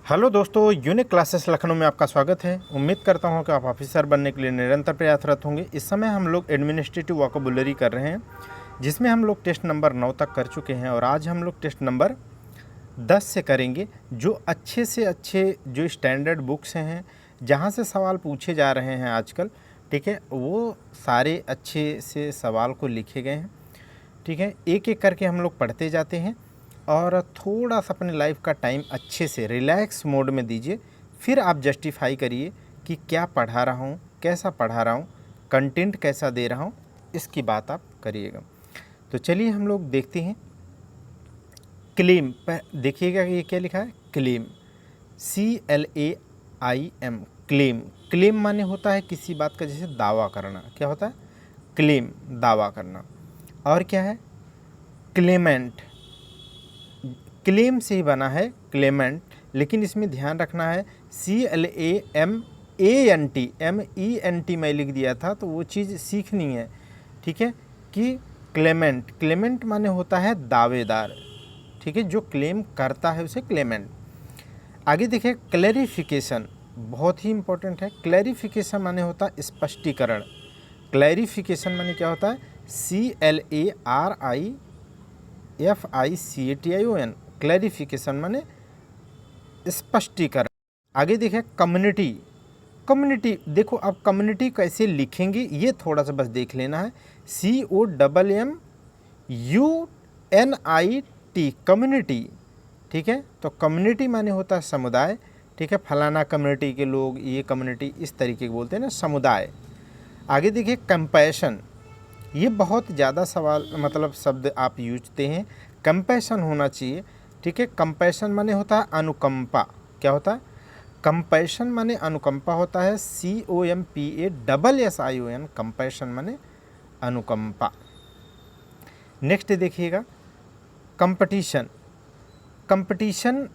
Hello दोस्तों, unique classes Lucknow में आपका स्वागत है। उम्मीद करता हूं कि आप ऑफिसर बनने के लिए निरंतर प्रयासरत होंगे। इस समय हम लोग एडमिनिस्ट्रेटिव वोकैबुलरी कर रहे हैं, जिसमें हम लोग टेस्ट नंबर 9 तक कर चुके हैं और आज हम लोग टेस्ट नंबर 10 से करेंगे। जो अच्छे से अच्छे जो स्टैंडर्ड बुक्स हैं, जहां से सवाल पूछे जा रहे हैं आजकल, ठीक है, वो सारे अच्छे से सवाल को लिखे गए हैं। ठीक है, एक एक करके हम लोग पढ़ते जाते हैं और थोड़ा सा अपने लाइफ का टाइम अच्छे से रिलैक्स मोड में दीजिए। फिर आप जस्टिफाई करिए कि क्या पढ़ा रहा हूँ, कैसा पढ़ा रहा हूँ, कंटेंट कैसा दे रहा हूँ, इसकी बात आप करिएगा। तो चलिए हम लोग देखते हैं। क्लेम, देखिएगा कि ये क्या लिखा है, क्लेम, CLAIM, क्लेम। क्लेम माने होता है किसी बात का जैसे दावा करना। क्या होता है? क्लेम, दावा करना। और क्या है? क्लेमेंट, क्लेम से ही बना है क्लेमेंट, लेकिन इसमें ध्यान रखना है CLAMANT मैं लिख दिया था, तो वो चीज़ सीखनी है। ठीक है, कि क्लेमेंट, क्लेमेंट माने होता है दावेदार। ठीक है, जो क्लेम करता है उसे क्लेमेंट। आगे देखिए, क्लैरिफिकेशन बहुत ही इंपॉर्टेंट है। क्लैरिफिकेशन माने होता है स्पष्टीकरण। क्लैरिफिकेशन माने क्या होता है? CLARIFICATION, क्लैरिफिकेशन माने स्पष्टीकरण। आगे देखिए, कम्युनिटी। कम्युनिटी देखो, अब कम्युनिटी कैसे लिखेंगे ये थोड़ा सा बस देख लेना है। COMMUNIT, community. ठीक है, तो कम्युनिटी माने होता है समुदाय। ठीक है, फलाना कम्युनिटी के लोग, ये कम्युनिटी, इस तरीके के बोलते हैं ना, समुदाय। आगे देखिए, कंपैशन, ये बहुत ज़्यादा सवाल मतलब शब्द आप यूजते हैं। कंपैशन होना चाहिए। ठीक है, कंपैशन माने होता है अनुकंपा। क्या होता है? कंपैशन माने अनुकंपा होता है, COMPASSION, कंपैशन माने अनुकंपा। नेक्स्ट देखिएगा, कंपटीशन। कंपटीशन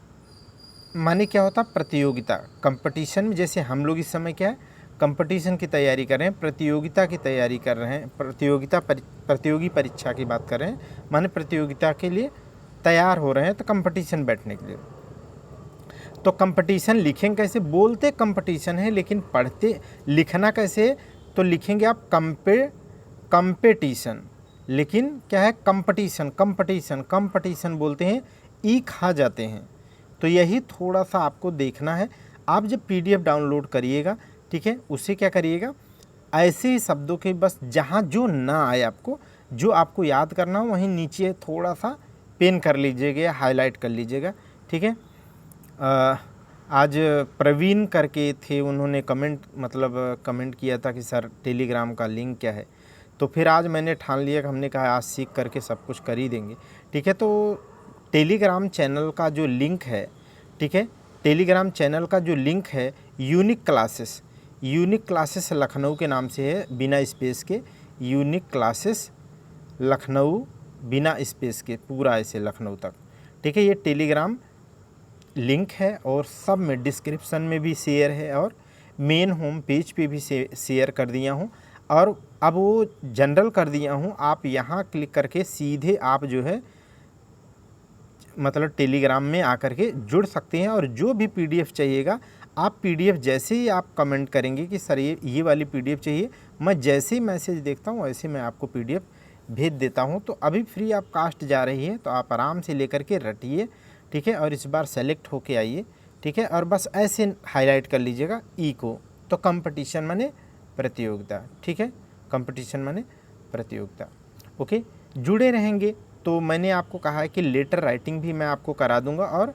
माने क्या होता है? प्रतियोगिता। कंपटीशन में जैसे हम लोग इस समय क्या है, कंपटीशन की तैयारी कर रहे हैं, प्रतियोगिता की तैयारी कर रहे हैं, प्रतियोगी परीक्षा की बात कर रहे हैं, माने प्रतियोगिता के लिए तैयार हो रहे हैं, तो कंपटीशन बैठने के लिए। तो कंपटीशन लिखेंगे कैसे? बोलते कंपटीशन है, लेकिन पढ़ते लिखना कैसे है? तो लिखेंगे आप कंपेटिशन, लेकिन क्या है? कंपटीशन, कंपटीशन, कंपटीशन बोलते हैं, ई खा जाते हैं। तो यही थोड़ा सा आपको देखना है। आप जब PDF डाउनलोड करिएगा, ठीक है, उससे क्या करिएगा, ऐसे ही शब्दों के बस जहाँ जो ना आए आपको, जो आपको याद करना हो, वहीं नीचे थोड़ा सा पेन कर लीजिएगा, हाईलाइट कर लीजिएगा। ठीक है, आज प्रवीण करके थे, उन्होंने कमेंट किया था कि सर टेलीग्राम का लिंक क्या है। तो फिर आज मैंने ठान लिया कि हमने कहा आज सीख करके सब कुछ कर ही देंगे। ठीक है, तो टेलीग्राम चैनल का जो लिंक है, ठीक है, टेलीग्राम चैनल का जो लिंक है, यूनिक क्लासेस लखनऊ के नाम से है, बिना स्पेस के, यूनिक क्लासेस लखनऊ, बिना स्पेस के, पूरा ऐसे लखनऊ तक। ठीक है, ये टेलीग्राम लिंक है और सब में डिस्क्रिप्शन में भी शेयर है और मेन होम पेज पे भी शेयर कर दिया हूँ, और अब वो जनरल कर दिया हूँ। आप यहाँ क्लिक करके सीधे आप जो है मतलब टेलीग्राम में आकर के जुड़ सकते हैं, और जो भी PDF चाहिएगा आप PDF जैसे ही आप कमेंट करेंगे कि सर ये वाली PDF चाहिए, मैं जैसे ही मैसेज देखता हूँ वैसे मैं आपको PDF भेज देता हूँ। तो अभी फ्री ऑफ कास्ट जा रही है, तो आप आराम से लेकर के रटिए। ठीक है, और इस बार सेलेक्ट होके आइए। ठीक है, और बस ऐसे हाईलाइट कर लीजिएगा ई को। तो कंपटीशन माने प्रतियोगिता। ठीक है, कंपटीशन माने प्रतियोगिता। ओके, जुड़े रहेंगे। तो मैंने आपको कहा है कि लेटर राइटिंग भी मैं आपको करा दूंगा, और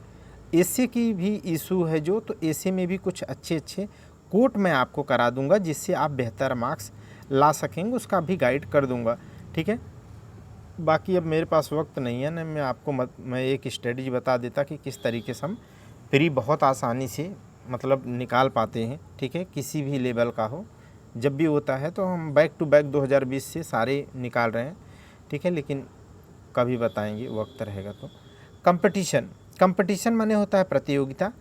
एसे की भी इशू है जो, तो एसे में भी कुछ अच्छे अच्छे कोट मैं आपको करा दूंगा, जिससे आप बेहतर मार्क्स ला सकेंगे, उसका भी गाइड कर दूंगा। ठीक है, बाकी अब मेरे पास वक्त नहीं है ना, मैं आपको मैं एक स्ट्रेटजी बता देता कि किस तरीके से हम प्री बहुत आसानी से मतलब निकाल पाते हैं। ठीक है, किसी भी लेवल का हो, जब भी होता है तो हम बैक टू बैक 2020 से सारे निकाल रहे हैं। ठीक है, लेकिन कभी बताएंगे वक्त रहेगा तो। कंपटीशन, कंपटीशन माने होता है प्रतियोगिता।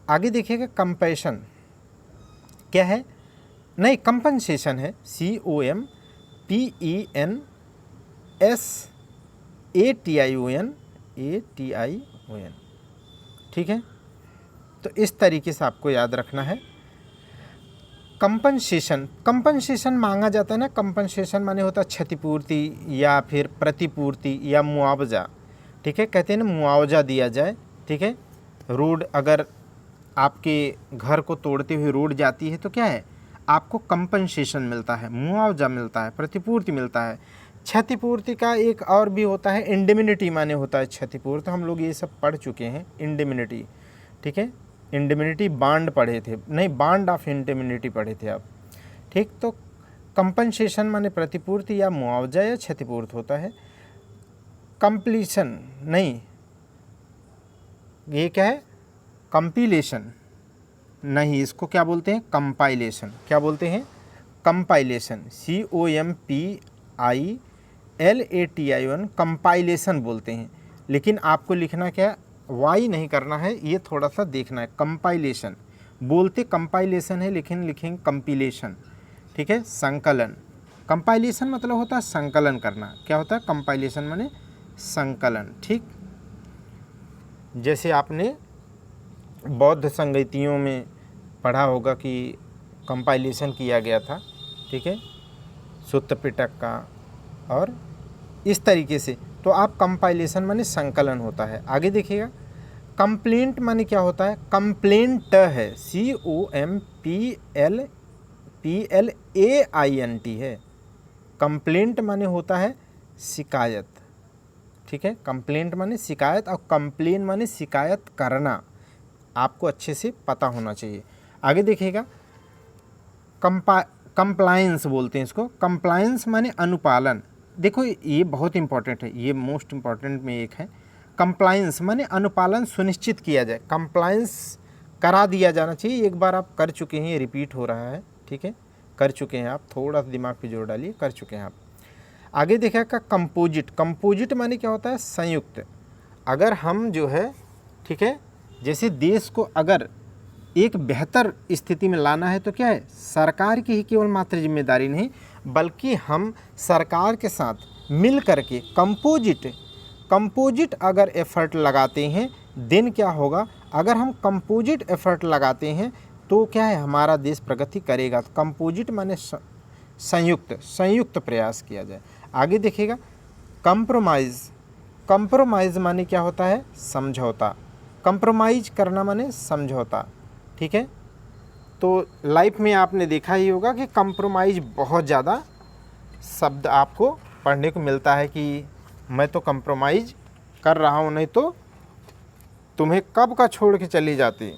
आगे देखिएगा, कंपैशन क्या है? नहीं, कंपनसेशन है, COMPENSATION, ठीक है। तो इस तरीके से आपको याद रखना है। कंपनसेशन मांगा जाता है ना, कंपनसेशन माने होता है क्षतिपूर्ति या फिर प्रतिपूर्ति या मुआवजा, ठीक है, कहते हैं ना मुआवजा दिया जाए, ठीक है। रोड अगर आपके घर को तोड़ते हुए रोड जाती है तो क्या है, आपको कंपनसेशन मिलता है, मुआवजा मिलता है, प्रतिपूर्ति मिलता है। क्षतिपूर्ति का एक और भी होता है इंडेमिनिटी, माने होता है क्षतिपूर्ति, हम लोग ये सब पढ़ चुके हैं इंडेमिनिटी, ठीक है। इंडेमिनिटी बांड पढ़े थे, नहीं बांड ऑफ इंडेमिनिटी पढ़े थे आप, ठीक। तो कंपनसेशन माने प्रतिपूर्ति या मुआवजा या क्षतिपूर्ति होता है। कंप्लीशन नहीं, ये क्या है, कंपिलेशन नहीं, इसको क्या बोलते हैं, कंपाइलेशन। क्या बोलते हैं, कंपाइलेशन, COMPILATION, कंपाइलेशन बोलते हैं। लेकिन आपको लिखना क्या है, वाई नहीं करना है, ये थोड़ा सा देखना है। कंपाइलेशन बोलते कंपाइलेशन है, लेकिन लिखेंगे कंपिलेशन, ठीक है, संकलन। कंपाइलेशन मतलब होता है संकलन करना। क्या होता है, कंपाइलेशन माने संकलन, ठीक। जैसे आपने बौद्ध संगीतियों में पढ़ा होगा कि कंपाइलेशन किया गया था, ठीक है, सुत्त पिटक का, और इस तरीके से। तो आप कंपाइलेशन माने संकलन होता है। आगे देखिएगा, कंप्लेंट माने क्या होता है, कंप्लेंट है, COMPLAINT है। कंप्लेंट माने होता है शिकायत, ठीक है। कंप्लेंट माने शिकायत, और कंप्लेन माने शिकायत करना, आपको अच्छे से पता होना चाहिए। आगे देखिएगा, कंप्लायंस बोलते हैं इसको। कंप्लायंस माने अनुपालन। देखो ये बहुत इंपॉर्टेंट है, ये मोस्ट इम्पॉर्टेंट में एक है। कंप्लायंस माने अनुपालन सुनिश्चित किया जाए, कंप्लायंस करा दिया जाना चाहिए। एक बार आप कर चुके हैं, ये रिपीट हो रहा है, ठीक है, कर चुके हैं आप, थोड़ा सा दिमाग पे जोर डालिए, कर चुके हैं आप। आगे देखिएगा कंपोजिट। कंपोजिट माने क्या होता है, संयुक्त। अगर हम जो है, ठीक है, जैसे देश को अगर एक बेहतर स्थिति में लाना है तो क्या है, सरकार की ही केवल मात्र जिम्मेदारी नहीं, बल्कि हम सरकार के साथ मिल करके कंपोजिट अगर एफर्ट लगाते हैं, दिन क्या होगा, अगर हम कंपोजिट एफर्ट लगाते हैं तो क्या है, हमारा देश प्रगति करेगा। तो कंपोजिट माने संयुक्त प्रयास किया जाए। आगे देखिएगा, कंप्रोमाइज़ माने क्या होता है, समझौता। कंप्रोमाइज़ करना माने समझौता, ठीक है। तो लाइफ में आपने देखा ही होगा कि कंप्रोमाइज़ बहुत ज़्यादा शब्द आपको पढ़ने को मिलता है कि मैं तो कंप्रोमाइज़ कर रहा हूँ, नहीं तो तुम्हें कब का छोड़ के चली जाती,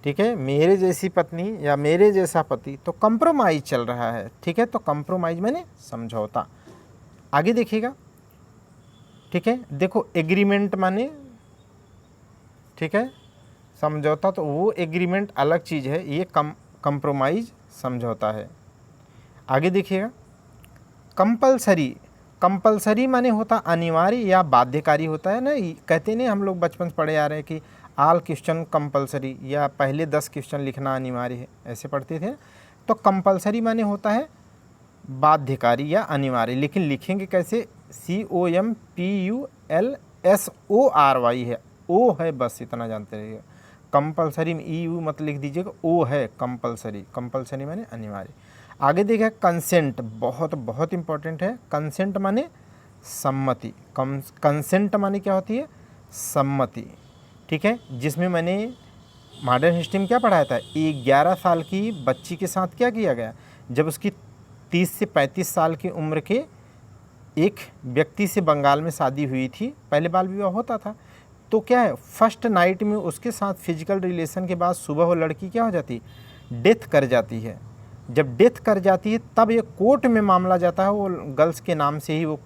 ठीक है, मेरे जैसी पत्नी या मेरे जैसा पति, तो कंप्रोमाइज़ चल रहा है, ठीक है। तो कंप्रोमाइज़ माने समझौता। आगे देखिएगा, ठीक है, देखो एग्रीमेंट माने, ठीक है, समझौता, तो वो एग्रीमेंट अलग चीज़ है, ये कंप्रोमाइज़ समझौता है। आगे देखिएगा, कंपलसरी माने होता अनिवार्य या बाध्यकारी होता है ना। कहते नहीं, हम लोग बचपन से पढ़े आ रहे हैं कि ऑल क्वेश्चन कंपलसरी, या पहले 10 क्वेश्चन लिखना अनिवार्य है, ऐसे पढ़ते थे। तो कंपलसरी माने होता है बाध्यकारी या अनिवार्य, लेकिन लिखेंगे कैसे, COMPULSORY है, ओ है, बस इतना जानते रहिए। कंपलसरी में EU मत लिख दीजिएगा, ओ है कंपलसरी माने अनिवार्य। आगे देखिए, कंसेंट बहुत इंपॉर्टेंट है। कंसेंट माने सम्मति। कंसेंट माने क्या होती है, सम्मति, ठीक है। जिसमें मैंने मॉडर्न हिस्ट्री में क्या पढ़ाया था, 11 साल की बच्ची के साथ क्या किया गया, जब उसकी 30 से 35 साल की उम्र के एक व्यक्ति से बंगाल में शादी हुई थी, पहले बाल विवाह होता था, तो क्या है, फर्स्ट नाइट में उसके साथ फिजिकल रिलेशन के बाद सुबह वो लड़की क्या हो जाती, डेथ कर जाती है। जब डेथ कर जाती है तब ये कोर्ट में मामला जाता है, वो गर्ल्स के नाम से ही वो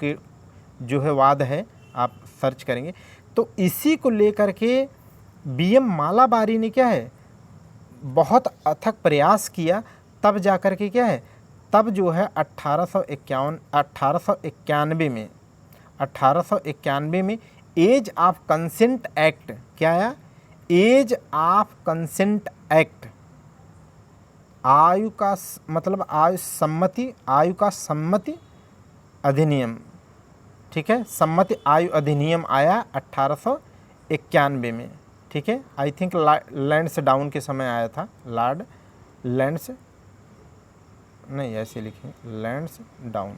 जो है वाद है, आप सर्च करेंगे। तो इसी को लेकर के BM मालाबारी ने क्या है, बहुत अथक प्रयास किया, तब जा कर के क्या है, तब जो है 1891 में एज ऑफ कंसेंट एक्ट, क्या आया, एज ऑफ कंसेंट एक्ट, आयु का मतलब आयु का सम्मति अधिनियम, ठीक है, सम्मति आयु अधिनियम आया 1891 में, ठीक है, आई थिंक लैंड्स डाउन के समय आया था, लॉर्ड लैंड्स, नहीं ऐसे लिखें, लैंड्स डाउन,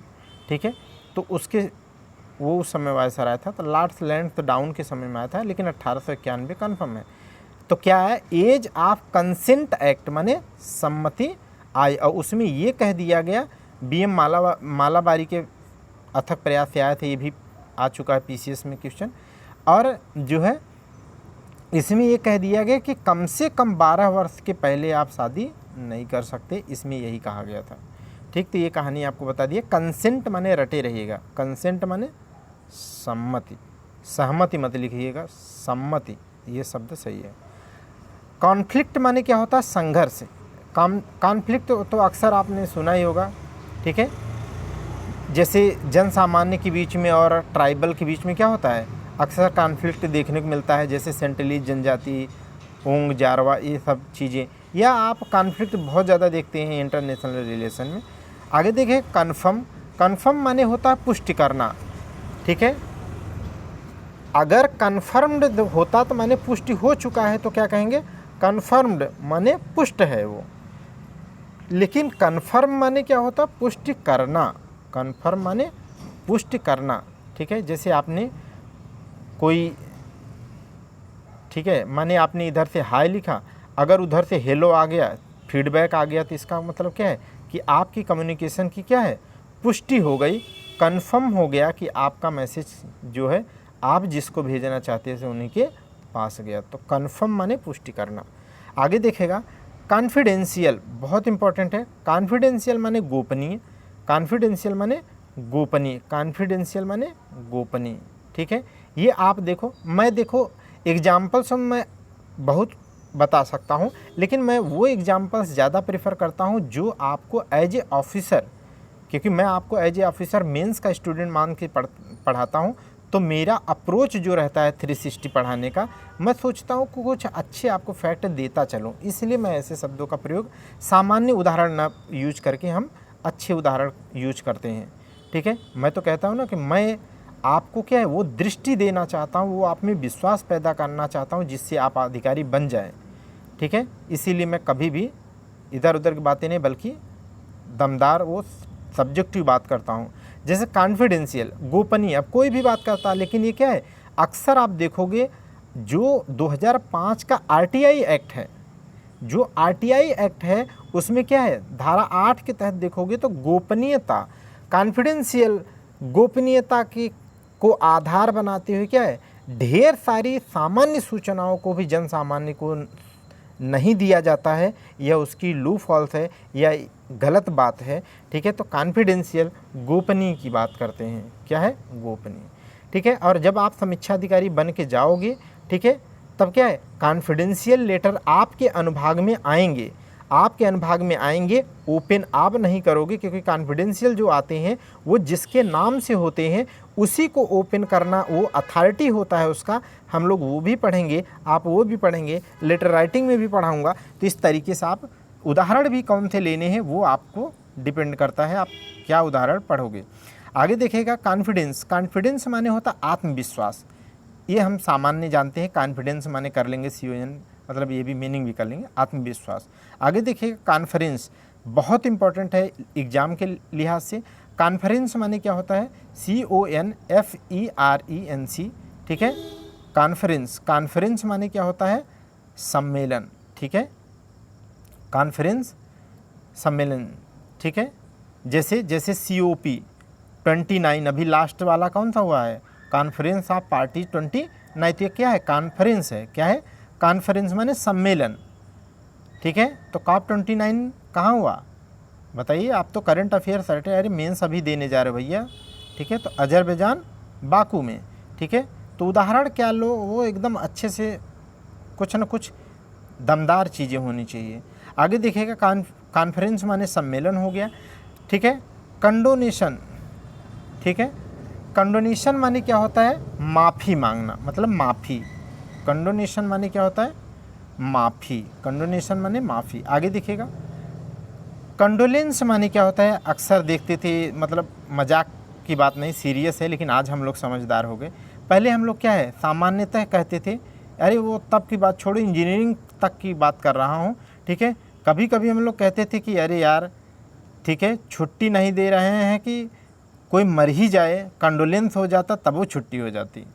ठीक है। तो उसके वो उस समय वायसर आया था, तो लॉर्ड्स लैंड्स डाउन के समय में आया था, लेकिन 1891 कन्फर्म है। तो क्या है, एज ऑफ कंसेंट एक्ट माने सम्मति आई, और उसमें ये कह दिया गया, BM मालाबारी के अथक प्रयास से आया था, ये भी आ चुका है PCS में क्वेश्चन। और जो है इसमें ये कह दिया गया कि कम से कम 12 वर्ष के पहले आप शादी नहीं कर सकते, इसमें यही कहा गया था, ठीक। तो ये कहानी आपको बता दिए। कंसेंट माने रटे रहिएगा, कंसेंट माने सम्मति, सहमति मत लिखिएगा, सम्मति ये शब्द सही है। कॉन्फ्लिक्ट माने क्या होता है, संघर्ष। कॉन्फ्लिक्ट तो अक्सर आपने सुना ही होगा, ठीक है। जैसे जन सामान्य के बीच में और ट्राइबल के बीच में क्या होता है, अक्सर कॉन्फ्लिक्ट देखने को मिलता है, जैसे सेंट्रली जनजाति, ओंग, जारवा, ये सब चीज़ें, या आप कॉन्फ्लिक्ट बहुत ज़्यादा देखते हैं इंटरनेशनल रिलेशन में। आगे देखिए कन्फर्म, कन्फर्म माने होता है पुष्टि करना, ठीक है। अगर कन्फर्म्ड होता तो माने पुष्टि हो चुका है, तो क्या कहेंगे, कन्फर्म्ड माने पुष्ट है वो। लेकिन कन्फर्म माने क्या होता, पुष्टि करना, कन्फर्म माने पुष्टि करना, ठीक है। जैसे आपने कोई, ठीक है, माने आपने इधर से हाय लिखा, अगर उधर से हेलो आ गया, फीडबैक आ गया, तो इसका मतलब क्या है कि आपकी कम्युनिकेशन की क्या है, पुष्टि हो गई, कन्फर्म हो गया कि आपका मैसेज जो है आप जिसको भेजना चाहते थे उन्हीं के पास गया। तो कन्फर्म माने पुष्टि करना। आगे देखेगा कॉन्फिडेंशियल, बहुत इंपॉर्टेंट है। कॉन्फिडेंशियल माने गोपनीय, कॉन्फिडेंशियल माने गोपनीय, कॉन्फिडेंशियल माने गोपनीय, ठीक है। ये आप देखो, मैं देखो एग्जाम्पल्स मैं बहुत बता सकता हूँ, लेकिन मैं वो एग्जाम्पल्स ज़्यादा प्रेफर करता हूँ जो आपको एज ए ऑफिसर, क्योंकि मैं आपको एज ए ऑफिसर मेंस का स्टूडेंट मान के पढ़ाता हूँ, तो मेरा अप्रोच जो रहता है 360 पढ़ाने का, मैं सोचता हूँ कि कुछ अच्छे आपको फैक्ट देता चलूँ, इसलिए मैं ऐसे शब्दों का प्रयोग, सामान्य उदाहरण ना यूज करके हम अच्छे उदाहरण यूज करते हैं, ठीक है। मैं तो कहता हूँ ना कि मैं आपको क्या है वो दृष्टि देना चाहता हूँ, वो आप में विश्वास पैदा करना चाहता हूँ, जिससे आप अधिकारी बन जाएं, ठीक है। इसीलिए मैं कभी भी इधर उधर की बातें नहीं, बल्कि दमदार वो सब्जेक्टिव बात करता हूँ। जैसे कॉन्फिडेंशियल, गोपनीय, अब कोई भी बात करता है, लेकिन ये क्या है, अक्सर आप देखोगे जो 2005 का RTI एक्ट है, जो RTI एक्ट है उसमें क्या है, धारा 8 के तहत देखोगे तो गोपनीयता, कॉन्फिडेंशियल गोपनीयता की को आधार बनाते हुए क्या है, ढेर सारी सामान्य सूचनाओं को भी जन सामान्य को नहीं दिया जाता है, यह उसकी लू फॉल्स है या गलत बात है, ठीक है। तो कॉन्फिडेंशियल गोपनीय की बात करते हैं, क्या है, गोपनीय, ठीक है। और जब आप समीक्षा अधिकारी बन के जाओगे, ठीक है, तब क्या है, कॉन्फिडेंशियल लेटर आपके अनुभाग में आएंगे, आपके अनुभाग में आएंगे, ओपन आप नहीं करोगे, क्योंकि कॉन्फिडेंशियल जो आते हैं वो जिसके नाम से होते हैं उसी को ओपन करना वो अथॉरिटी होता है उसका, हम लोग वो भी पढ़ेंगे, आप वो भी पढ़ेंगे, लेटर राइटिंग में भी पढ़ाऊँगा। तो इस तरीके से आप उदाहरण भी कौन से लेने हैं वो आपको डिपेंड करता है, आप क्या उदाहरण पढ़ोगे। आगे देखेगा कॉन्फिडेंस, कॉन्फिडेंस माने होता आत्मविश्वास, ये हम सामान्य जानते हैं, कॉन्फिडेंस माने कर लेंगे CON, मतलब ये भी मीनिंग भी कर लेंगे, आत्मविश्वास। आगे देखिए कॉन्फ्रेंस, बहुत इंपॉर्टेंट है एग्जाम के लिहाज से। कॉन्फ्रेंस माने क्या होता है, CONFERENC, ठीक है। कॉन्फ्रेंस, कॉन्फ्रेंस माने क्या होता है, सम्मेलन, ठीक है, कॉन्फ्रेंस सम्मेलन, ठीक है। जैसे COP 29, अभी लास्ट वाला कौन सा हुआ है, कॉन्फ्रेंस ऑफ पार्टी 29, तो क्या है, कॉन्फ्रेंस है, क्या है, कॉन्फ्रेंस माने सम्मेलन, ठीक है। तो COP 29 कहाँ हुआ बताइए, आप तो करंट अफेयर सर्टे, अरे मेंस अभी देने जा रहे भैया, ठीक है। तो अजरबैजान बाकू में, ठीक है। तो उदाहरण क्या लो, वो एकदम अच्छे से कुछ न कुछ दमदार चीज़ें होनी चाहिए। आगे देखिएगा कॉन्फ्रेंस माने सम्मेलन हो गया, ठीक है। कंडोनेशन, ठीक है, कंडोनेशन माने क्या होता है, माफ़ी मांगना, मतलब माफ़ी, कंडोनेशन माने क्या होता है, माफ़ी, कंडोनेशन माने माफ़ी। आगे देखिएगा कंडोलेंस माने क्या होता है, अक्सर देखते थे, मतलब मजाक की बात नहीं, सीरियस है, लेकिन आज हम लोग समझदार हो गए। पहले हम लोग क्या है, सामान्यतः कहते थे अरे वो तब की बात छोड़ो, इंजीनियरिंग तक की बात कर रहा हूँ, ठीक है। कभी कभी हम लोग कहते थे कि अरे यार ठीक है छुट्टी नहीं दे रहे हैं कि कोई मर ही जाए, कंडोलेंस हो जाता तब वो छुट्टी हो जाती।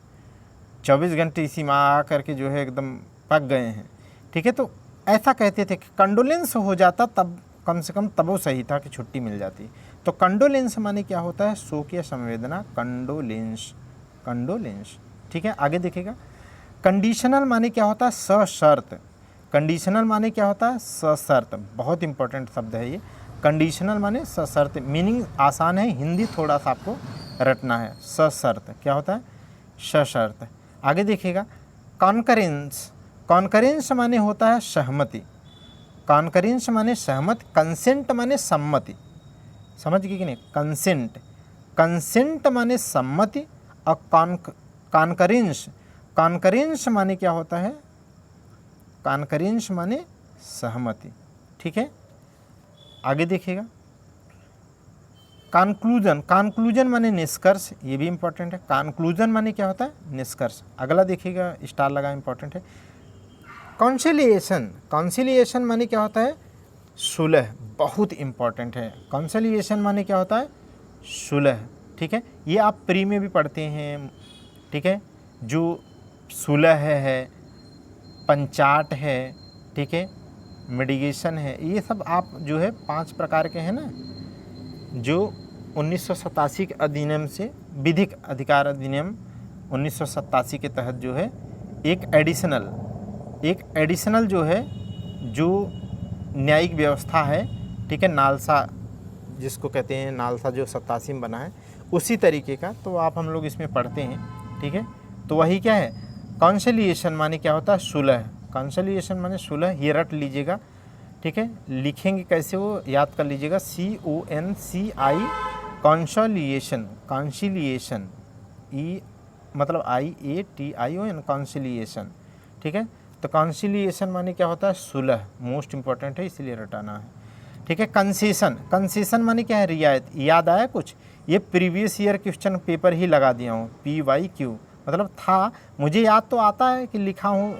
24 घंटे इसी में आ करके जो है एकदम पक गए हैं, ठीक है। तो ऐसा कहते थे कि कंडोलेंस हो जाता तब कम से कम तब वो सही था कि छुट्टी मिल जाती। तो कंडोलेंस माने क्या होता है, शोक या संवेदना, कंडोलेंस, कंडोलेंस, ठीक है। आगे देखिएगा, कंडीशनल माने क्या होता है, सशर्त। कंडीशनल माने क्या होता है, सशर्त, बहुत इंपॉर्टेंट शब्द है ये। कंडीशनल माने सशर्त, मीनिंग आसान है, हिंदी थोड़ा सा आपको रटना है। सशर्त क्या होता है, सशर्त। आगे देखिएगा, कॉन्करेंस। कॉन्करेंस माने होता है सहमति। कॉन्करेंस माने सहमत, कंसेंट माने सम्मति, समझ गए कि नहीं, कंसेंट, कंसेंट माने सम्मति, और कॉन्करेंस, कॉन्करेंस माने क्या होता है, कॉन्करेंस माने सहमति, ठीक है। आगे देखिएगा, कंक्लूजन। कंक्लूजन माने निष्कर्ष, ये भी इंपॉर्टेंट है। कंक्लूजन माने क्या होता है, निष्कर्ष। अगला देखिएगा, स्टार लगा, इंपॉर्टेंट है। कॉन्सिलिएशन। कॉन्सिलिएशन माने क्या होता है, सुलह, बहुत इंपॉर्टेंट है। कॉन्सिलिएशन माने क्या होता है, सुलह, ठीक है। ये आप प्री में भी पढ़ते हैं, ठीक है। जो सुलह है, पंचाट है, ठीक है, मिडिगेशन है, ये सब आप जो है 5 प्रकार के हैं ना, जो 1987 के अधिनियम से, विधिक अधिकार अधिनियम 1987 के तहत जो है एक एडिशनल जो है, जो न्यायिक व्यवस्था है, ठीक है, नालसा जिसको कहते हैं, नालसा जो 87 में बना है उसी तरीके का, तो आप हम लोग इसमें पढ़ते हैं, ठीक है। तो वही क्या है, कॉन्सिलिएशन माने क्या होता है, सुलह। कॉन्सिलिएशन माने सुलह, ये रट लीजिएगा, ठीक है। लिखेंगे कैसे वो याद कर लीजिएगा, CONCI, कॉन्सिलिएशन, कॉन्सिलिएशन, E मतलब IATION, कॉन्सिलिएशन, ठीक है। तो कॉन्सिलिएशन माने क्या होता है, सुलह, मोस्ट इंपॉर्टेंट है इसलिए रटाना है, ठीक है। कंसेशन, कंसेशन माने क्या है, रियायत। याद आया कुछ, ये प्रीवियस ईयर क्वेश्चन पेपर ही लगा दिया हूँ, PYQ, मतलब था, मुझे याद तो आता है कि लिखा हूँ,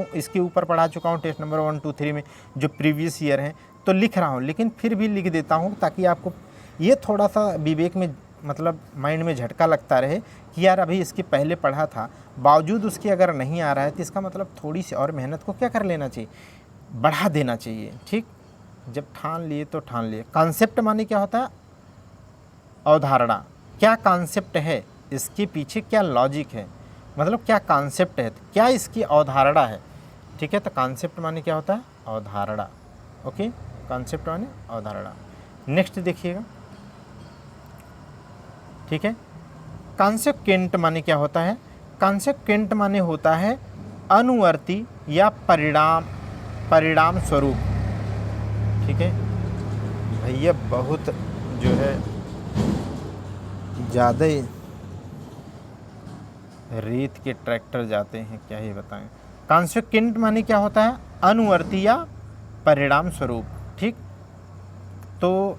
इसके ऊपर पढ़ा चुका हूँ टेस्ट नंबर 1, 2, 3 में जो प्रीवियस ईयर हैं, तो लिख रहा हूँ, लेकिन फिर भी लिख देता हूँ ताकि आपको ये थोड़ा सा विवेक में, मतलब माइंड में झटका लगता रहे कि यार अभी इसके पहले पढ़ा था, बावजूद उसके अगर नहीं आ रहा है तो इसका मतलब थोड़ी सी और मेहनत को क्या कर लेना चाहिए, बढ़ा देना चाहिए, ठीक। जब ठान लिए तो ठान लिए। कॉन्सेप्ट माने क्या होता है, अवधारणा। क्या कॉन्सेप्ट है, इसके पीछे क्या लॉजिक है, मतलब क्या कॉन्सेप्ट है, क्या इसकी अवधारणा है, ठीक है। तो कॉन्सेप्ट माने क्या होता है, अवधारणा, ओके। कॉन्सेप्ट माने अवधारणा। नेक्स्ट देखिएगा, ठीक है। कॉन्सेक्वेंट माने क्या होता है, कॉन्सेक्वेंट माने होता है अनुवर्ती या परिणाम स्वरूप, ठीक है। भैया बहुत जो है ज़्यादा ही रेत के ट्रैक्टर जाते हैं, क्या ही बताएं। कॉन्सेक्वेंट माने क्या होता है, अनुवर्ती या परिणाम स्वरूप, ठीक। तो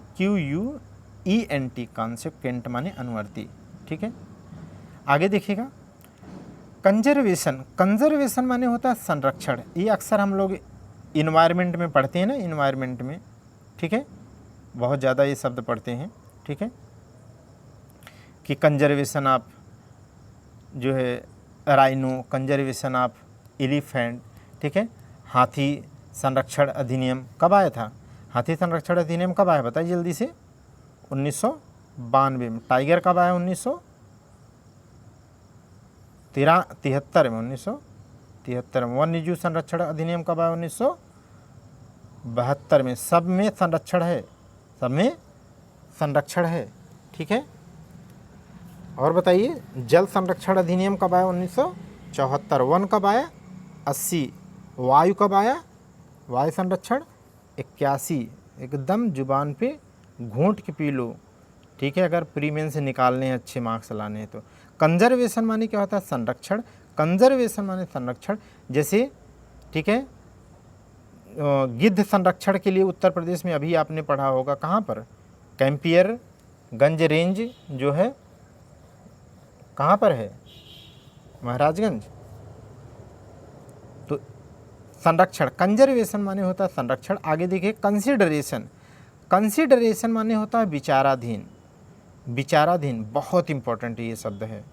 CONSEQUENT, कॉन्सेक्वेंट माने अनुवर्ती, ठीक है। आगे देखिएगा, कंजर्वेशन। कंजर्वेशन माने होता है संरक्षण। ये अक्सर हम लोग इन्वायरमेंट में पढ़ते हैं ना, इन्वायरमेंट में, ठीक है, बहुत ज़्यादा ये शब्द पढ़ते हैं, ठीक है, कि कंजर्वेशन ऑफ जो है राइनो, कंजर्वेशन ऑफ एलिफेंट, ठीक है। हाथी संरक्षण अधिनियम कब आया था, हाथी संरक्षण अधिनियम कब आया बताइए जल्दी से, 1992 में। टाइगर कब आया, 1973 में, 1973 में। वन्य जीव संरक्षण अधिनियम कब आया, 1972 में। सब में संरक्षण है, सब में संरक्षण है, ठीक है। और बताइए, जल संरक्षण अधिनियम कब आया, 1974। वन कब आया, 80। वायु कब आया, वायु संरक्षण 81। एकदम जुबान पे घूंट के पी लो, ठीक है, अगर प्रीमेन से निकालने हैं, अच्छे मार्क्स लाने हैं तो। कंजर्वेशन माने क्या होता है, संरक्षण। कंजर्वेशन माने संरक्षण, जैसे, ठीक है, गिद्ध संरक्षण के लिए उत्तर प्रदेश में अभी आपने पढ़ा होगा, कहाँ पर, कैंपियर गंज रेंज जो है, कहाँ पर है, महाराजगंज। तो संरक्षण, कंजर्वेशन माने होता है संरक्षण। आगे देखिए कंसिडरेशन, कंसिडरेशन माने होता है विचाराधीन। विचाराधीन बहुत इंपॉर्टेंट ये शब्द है।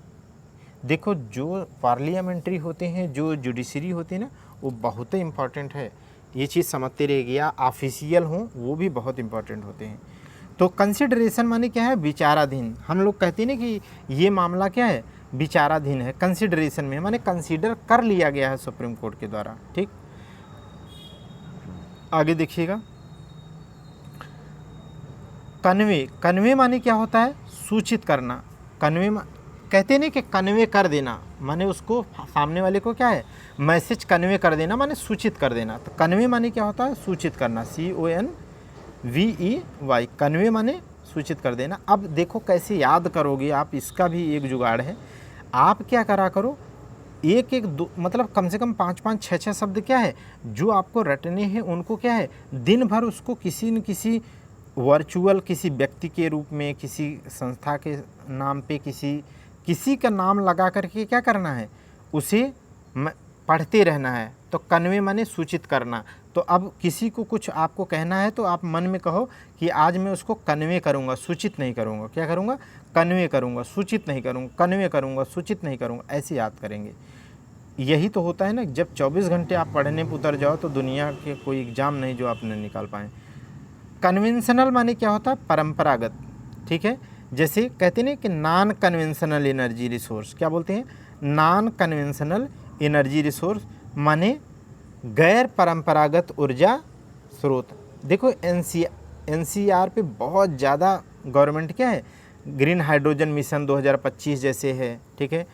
देखो जो पार्लियामेंट्री होते हैं, जो जुडिशरी होती है ना, वो बहुत ही इम्पॉर्टेंट है। ये चीज़ समझते रहिए, या ऑफिशियल हों वो भी बहुत इंपॉर्टेंट होते हैं। तो कंसिडरेशन माने क्या है, विचाराधीन। हम लोग कहते हैं ना कि ये मामला क्या है, विचाराधीन है। कंसिडरेशन में माने कंसीडर कर लिया गया है सुप्रीम कोर्ट के द्वारा। ठीक, आगे देखिएगा कन्वे। कन्वे माने क्या होता है, सूचित करना। कन्वे कहते नहीं कि कन्वे कर देना, माने उसको सामने वाले को क्या है, मैसेज कन्वे कर देना, माने सूचित कर देना। तो कन्वे माने क्या होता है, सूचित करना। CONVEY, कन्वे माने सूचित कर देना। अब देखो कैसे याद करोगे आप, इसका भी एक जुगाड़ है। आप क्या करा करो, एक एक दो मतलब कम से कम 5-5 6-6 शब्द क्या है जो आपको रटने हैं, उनको क्या है दिन भर उसको किसी न किसी वर्चुअल किसी व्यक्ति के रूप में, किसी संस्था के नाम पे, किसी का नाम लगा करके क्या करना है, उसे पढ़ते रहना है। तो कन्वे माने सूचित करना। तो अब किसी को कुछ आपको कहना है तो आप मन में कहो कि आज मैं उसको कन्वे करूँगा, सूचित नहीं करूँगा। क्या करूँगा, कन्वे करूँगा, सूचित नहीं करूँगा, कन्वे करूँगा, सूचित नहीं करूँगा, ऐसे याद करेंगे। यही तो होता है ना, जब 24 घंटे आप पढ़ने पर उतर जाओ तो दुनिया के कोई एग्ज़ाम नहीं जो आप न निकाल पाएँ। कन्वेंशनल माने क्या होता है, परंपरागत। ठीक है, जैसे कहते हैं कि नॉन कन्वेंशनल एनर्जी रिसोर्स, क्या बोलते हैं, नॉन कन्वेंशनल एनर्जी रिसोर्स माने गैर परंपरागत ऊर्जा स्रोत। देखो NCR पे बहुत ज़्यादा गवर्नमेंट क्या है, ग्रीन हाइड्रोजन मिशन 2025 जैसे है। ठीक है,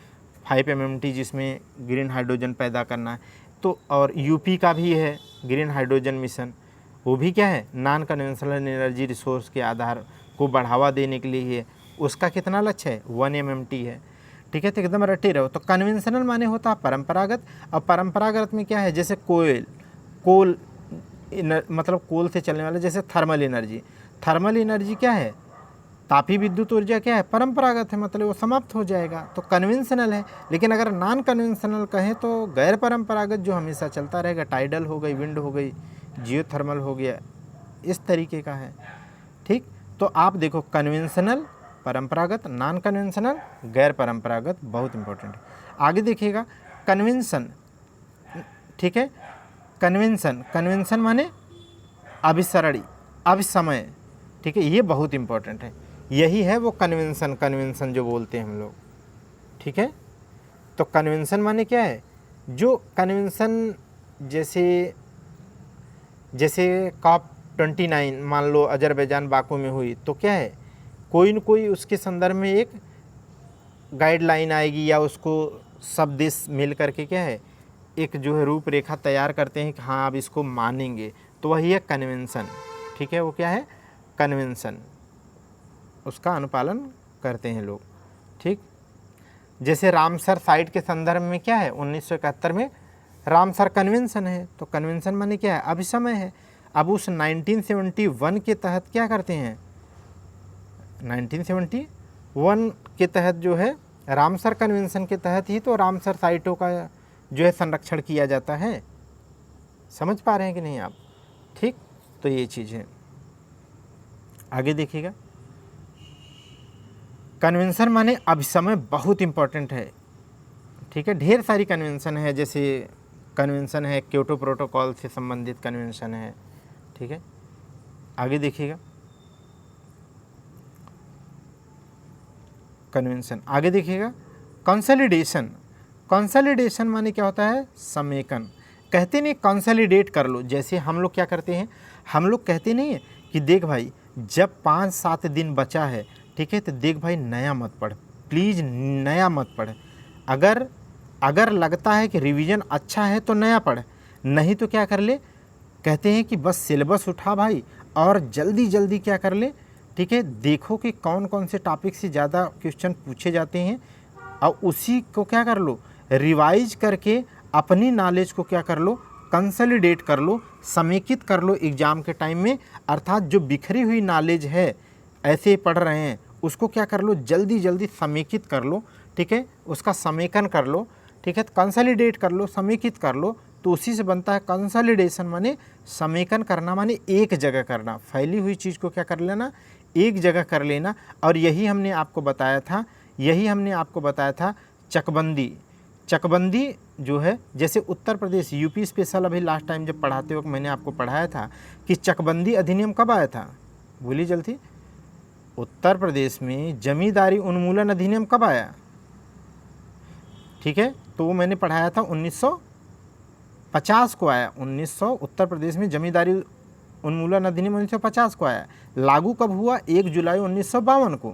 5 MMT जिसमें ग्रीन हाइड्रोजन पैदा करना है। तो और UP का भी है ग्रीन हाइड्रोजन मिशन, वो भी क्या है, नॉन कन्वेंशनल एनर्जी रिसोर्स के आधार को बढ़ावा देने के लिए है। उसका कितना लक्ष्य है, 1 MMT है। ठीक है, तो एकदम रटे रहो। तो कन्वेंशनल माने होता है परंपरागत। और परंपरागत में क्या है, जैसे कोल मतलब कोल से चलने वाला, जैसे थर्मल एनर्जी। थर्मल एनर्जी क्या है, तापी विद्युत ऊर्जा क्या है, परंपरागत है, मतलब वो समाप्त हो जाएगा, तो कन्वेंशनल है। लेकिन अगर नॉन कन्वेंशनल कहें तो गैर परंपरागत जो हमेशा चलता रहेगा, टाइडल हो गई, विंड हो गई, जियोथर्मल हो गया, इस तरीके का है। ठीक, तो आप देखो कन्वेंशनल, परंपरागत, नॉन कन्वेंशनल, गैर परंपरागत, बहुत इंपॉर्टेंट है। आगे देखिएगा कन्वेंशन। ठीक है, कन्वेंशन माने अभिसरणी, अभिसमय। ठीक है, ये बहुत इंपॉर्टेंट है। यही है वो कन्वेंशन जो बोलते हैं हम लोग। ठीक है, तो कन्वेंशन माने क्या है, जो कन्वेंशन जैसे COP29 मान लो अजरबैजान बाकू में हुई, तो क्या है, कोई न कोई उसके संदर्भ में एक गाइडलाइन आएगी, या उसको सब देश मिल करके क्या है, एक जो है रूपरेखा तैयार करते हैं कि हाँ अब इसको मानेंगे, तो वही है कन्वेंशन। ठीक है, वो क्या है, कन्वेंशन, उसका अनुपालन करते हैं लोग। ठीक, जैसे रामसर साइट के संदर्भ में क्या है, 1971 में रामसर कन्वेंशन है। तो कन्वेंशन माने क्या है, अभिसमय है। अब उस 1971 के तहत क्या करते हैं, 1971 के तहत जो है रामसर कन्वेंशन के तहत ही तो रामसर साइटों का जो है संरक्षण किया जाता है। समझ पा रहे हैं कि नहीं आप। ठीक, तो ये चीज़ है। आगे देखिएगा कन्वेंशन माने अभिसमय, बहुत इंपॉर्टेंट है। ठीक है, ढेर सारी कन्वेंशन है, जैसे कन्वेंशन है क्योटो प्रोटोकॉल से संबंधित कन्वेंशन है। ठीक है, आगे देखिएगा कन्वेंशन। आगे देखिएगा कंसोलिडेशन। कंसोलिडेशन माने क्या होता है, समेकन। कहते नहीं कंसोलिडेट कर लो, जैसे हम लोग क्या करते हैं, हम लोग कहते नहीं है कि देख भाई जब 5-7 दिन बचा है, ठीक है, तो देख भाई नया मत पढ़, प्लीज़ नया मत पढ़। अगर लगता है कि रिवीजन अच्छा है तो नया पढ़, नहीं तो क्या कर ले, कहते हैं कि बस सिलेबस उठा भाई और जल्दी जल्दी क्या कर ले। ठीक है, देखो कि कौन कौन से टॉपिक से ज़्यादा क्वेश्चन पूछे जाते हैं और उसी को क्या कर लो, रिवाइज करके अपनी नॉलेज को क्या कर लो, कंसोलिडेट कर लो, समेकित कर लो एग्ज़ाम के टाइम में। अर्थात जो बिखरी हुई नॉलेज है, ऐसे ही पढ़ रहे हैं, उसको क्या कर लो, जल्दी जल्दी समेकित कर लो। ठीक है, उसका समेकन कर लो, ठीक है। तो कंसोलिडेट कर लो, समेकित कर लो, तो उसी से बनता है कंसोलिडेशन, माने समेकन करना, माने एक जगह करना, फैली हुई चीज़ को क्या कर लेना, एक जगह कर लेना। और यही हमने आपको बताया था चकबंदी। चकबंदी जो है, जैसे उत्तर प्रदेश यूपी स्पेशल अभी लास्ट टाइम जब पढ़ाते वक्त मैंने आपको पढ़ाया था कि चकबंदी अधिनियम कब आया था, बोली जल्दी। उत्तर प्रदेश में जमींदारी उन्मूलन अधिनियम कब आया, ठीक है, तो वो मैंने पढ़ाया था 1950 को आया। 1900 उत्तर प्रदेश में जमींदारी उन्मूलन अधिनियम 1950 को आया। लागू कब हुआ, 1 जुलाई 1952 को,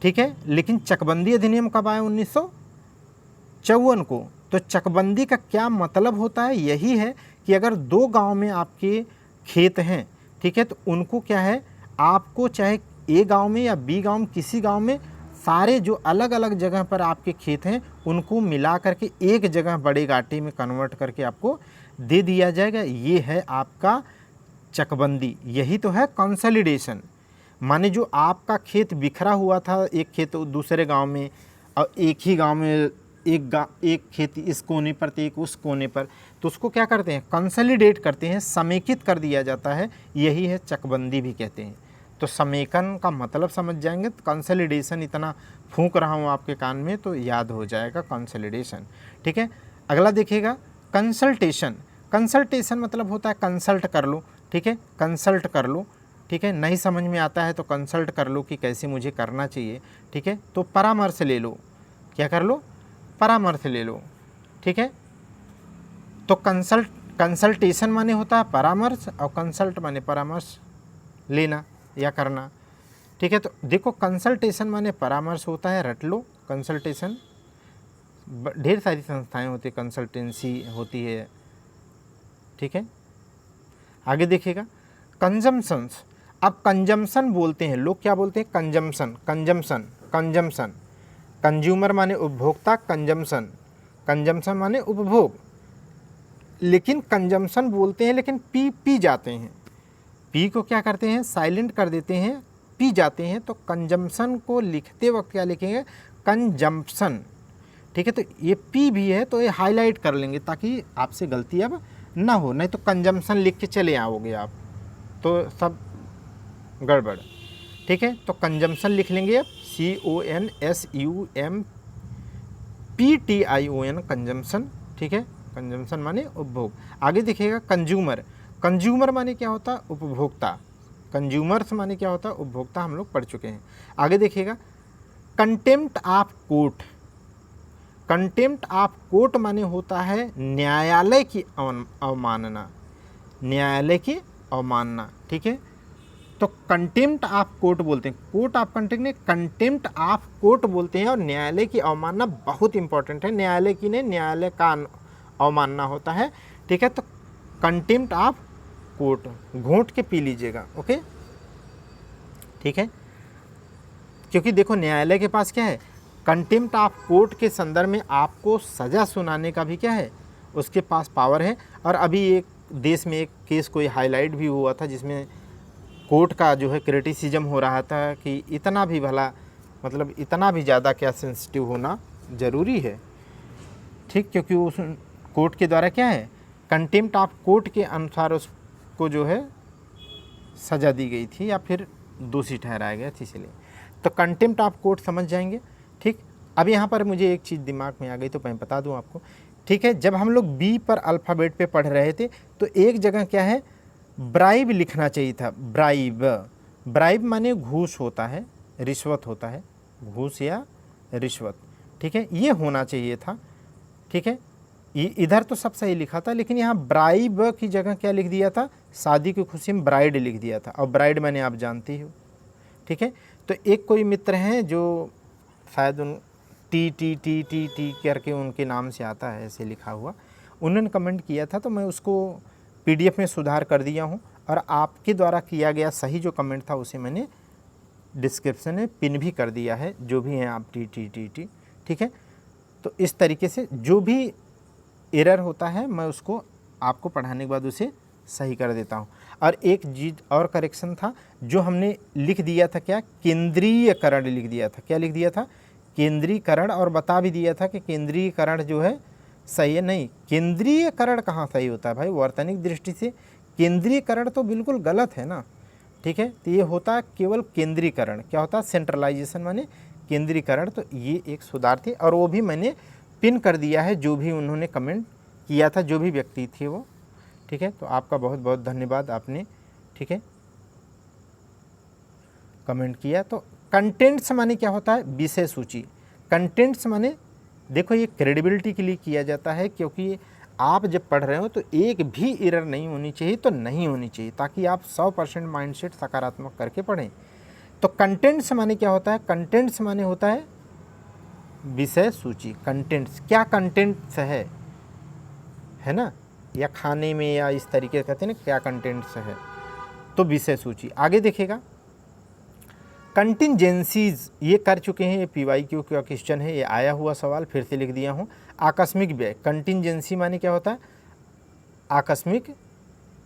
ठीक है। लेकिन चकबंदी अधिनियम कब आया, 1954 को। तो चकबंदी का क्या मतलब होता है, यही है कि अगर 2 गांव में आपके खेत हैं, ठीक है, तो उनको क्या है, आपको चाहे ए गांव में या बी गांव में, किसी गांव में सारे जो अलग अलग जगह पर आपके खेत हैं उनको मिला करके एक जगह बड़े गाटे में कन्वर्ट करके आपको दे दिया जाएगा। ये है आपका चकबंदी, यही तो है कंसोलिडेशन। माने जो आपका खेत बिखरा हुआ था, एक खेत दूसरे गांव में और एक ही गांव में एक खेत इस कोने पर तो एक उस कोने पर, तो उसको क्या करते हैं, कंसोलिडेट करते हैं, समेकित कर दिया जाता है, यही है चकबंदी भी कहते हैं। तो समेकन का मतलब समझ जाएंगे तो कंसोलिडेशन, इतना फूंक रहा हूँ आपके कान में तो याद हो जाएगा कंसोलिडेशन, ठीक है। अगला देखिएगा कंसल्टेशन। कंसल्टेशन मतलब होता है कंसल्ट कर लो, ठीक है, कंसल्ट कर लो, ठीक है। नहीं समझ में आता है तो कंसल्ट कर लो कि कैसे मुझे करना चाहिए, ठीक है। तो परामर्श ले लो, क्या कर लो, परामर्श ले लो, ठीक है। तो कंसल्टेशन माने होता है परामर्श और कंसल्ट माने परामर्श लेना या करना, ठीक है। तो देखो कंसल्टेशन माने परामर्श होता है, रट लो। कंसल्टेशन ढेर सारी संस्थाएं होती है, कंसल्टेंसी होती है, ठीक है। आगे देखिएगा कंजम्पशंस। अब कंजम्पशन बोलते हैं लोग, क्या बोलते हैं, कंजम्पशन, कंजम्पशन, कंजम्पशन। कंज्यूमर माने उपभोक्ता, कंजम्पशन, कंजम्पशन माने उपभोग। लेकिन कंजम्पशन बोलते हैं लेकिन पी जाते हैं, पी को क्या करते हैं, साइलेंट कर देते हैं, पी जाते हैं। तो कंजम्पशन को लिखते वक्त क्या लिखेंगे, कंजम्पशन, ठीक है। तो ये पी भी है तो ये हाईलाइट कर लेंगे ताकि आपसे गलती अब ना हो, नहीं तो कंजम्पशन लिख के चले आओगे आप तो सब गड़बड़, ठीक है। तो कंजम्पशन लिख लेंगे अब, CONSUMPTION, कंजम्पशन, ठीक है। कंजम्पशन माने उपभोग। आगे देखिएगा कंज्यूमर। कंज्यूमर माने क्या होता है, उपभोक्ता। कंज्यूमर्स माने क्या होता है, उपभोक्ता, हम लोग पढ़ चुके हैं। आगे देखिएगा contempt of court. Contempt of court माने होता है न्यायालय की अवमानना, न्यायालय की अवमानना, ठीक है। तो कंटेम्प्ट ऑफ कोर्ट बोलते हैं, कोर्ट ऑफ कंटेम्प्ट नहीं, कंटेम्प्ट ऑफ कोर्ट बोलते हैं। और न्यायालय की अवमानना बहुत इंपॉर्टेंट है, न्यायालय की नहीं, न्यायालय का अवमानना होता है, ठीक है। तो कंटेम्प्ट ऑफ कोर्ट, घोंट के पी लीजिएगा, ओके, ठीक है। क्योंकि देखो न्यायालय के पास क्या है, कंटेम्प्ट ऑफ कोर्ट के संदर्भ में आपको सज़ा सुनाने का भी क्या है, उसके पास पावर है। और अभी एक देश में एक केस कोई हाईलाइट भी हुआ था जिसमें कोर्ट का जो है क्रिटिसिज्म हो रहा था कि इतना भी भला, मतलब इतना भी ज़्यादा क्या सेंसिटिव होना ज़रूरी है, ठीक। क्योंकि उस कोर्ट के द्वारा क्या है, कंटेम्प्ट ऑफ कोर्ट के अनुसार उसको जो है सज़ा दी गई थी या फिर दोषी ठहराया गया था, इसलिए। तो कंटेम्प्ट ऑफ कोर्ट समझ जाएंगे, ठीक। अब यहाँ पर मुझे एक चीज़ दिमाग में आ गई तो मैं बता दूँ आपको, ठीक है। जब हम लोग बी पर अल्फ़ाबेट पे पढ़ रहे थे तो एक जगह क्या है, ब्राइब लिखना चाहिए था, ब्राइब। ब्राइब माने घूस होता है, रिश्वत होता है, घूस या रिश्वत, ठीक है, ये होना चाहिए था, ठीक है। ये इधर तो सब सही लिखा था, लेकिन यहाँ ब्राइब की जगह क्या लिख दिया था, शादी की खुशी में ब्राइड लिख दिया था। और ब्राइड मैंने आप जानती हो, ठीक है। तो एक कोई मित्र हैं जो शायद उन टी करके उनके नाम से आता है ऐसे लिखा हुआ, उन्होंने कमेंट किया था तो मैं उसको PDF में सुधार कर दिया हूँ। और आपके द्वारा किया गया सही जो कमेंट था उसे मैंने डिस्क्रिप्शन में पिन भी कर दिया है, जो भी हैं आप टी, ठीक है। तो इस तरीके से जो भी एरर होता है मैं उसको आपको पढ़ाने के बाद उसे सही कर देता हूँ। और एक चीज़ और करेक्शन था जो हमने लिख दिया था, क्या, केंद्रीयकरण लिख दिया था, क्या लिख दिया था, केंद्रीकरण, और बता भी दिया था कि केंद्रीकरण जो है सही है नहीं, केंद्रीयकरण कहाँ सही होता है भाई, वर्तनिक दृष्टि से केंद्रीकरण तो बिल्कुल गलत है ना, ठीक है। तो ये होता है केवल केंद्रीकरण, क्या होता है, सेंट्रलाइजेशन माने केंद्रीकरण। तो ये एक सुधार थी, और वो भी मैंने पिन कर दिया है, जो भी उन्होंने कमेंट किया था, जो भी व्यक्ति थे वो, ठीक है। तो आपका बहुत बहुत धन्यवाद, आपने, ठीक है, कमेंट किया। तो कंटेंट्स माने क्या होता है, विषय सूची। कंटेंट्स माने देखो ये क्रेडिबिलिटी के लिए किया जाता है, क्योंकि आप जब पढ़ रहे हो तो एक भी एरर नहीं होनी चाहिए, तो नहीं होनी चाहिए, ताकि आप 100% माइंडसेट सकारात्मक करके पढ़ें। तो कंटेंट्स माने क्या होता है, कंटेंट्स माने होता है विषय सूची। कंटेंट्स, क्या कंटेंट्स है ना, या खाने में या इस तरीके से कहते हैं ना, क्या कंटेंट्स है, तो विषय सूची। आगे देखिएगा, कंटिंजेंसीज ये कर चुके हैं, ये PYQ का क्वेश्चन है, ये आया हुआ सवाल फिर से लिख दिया हूँ। आकस्मिक व्यय, कंटिंजेंसी माने क्या होता है, आकस्मिक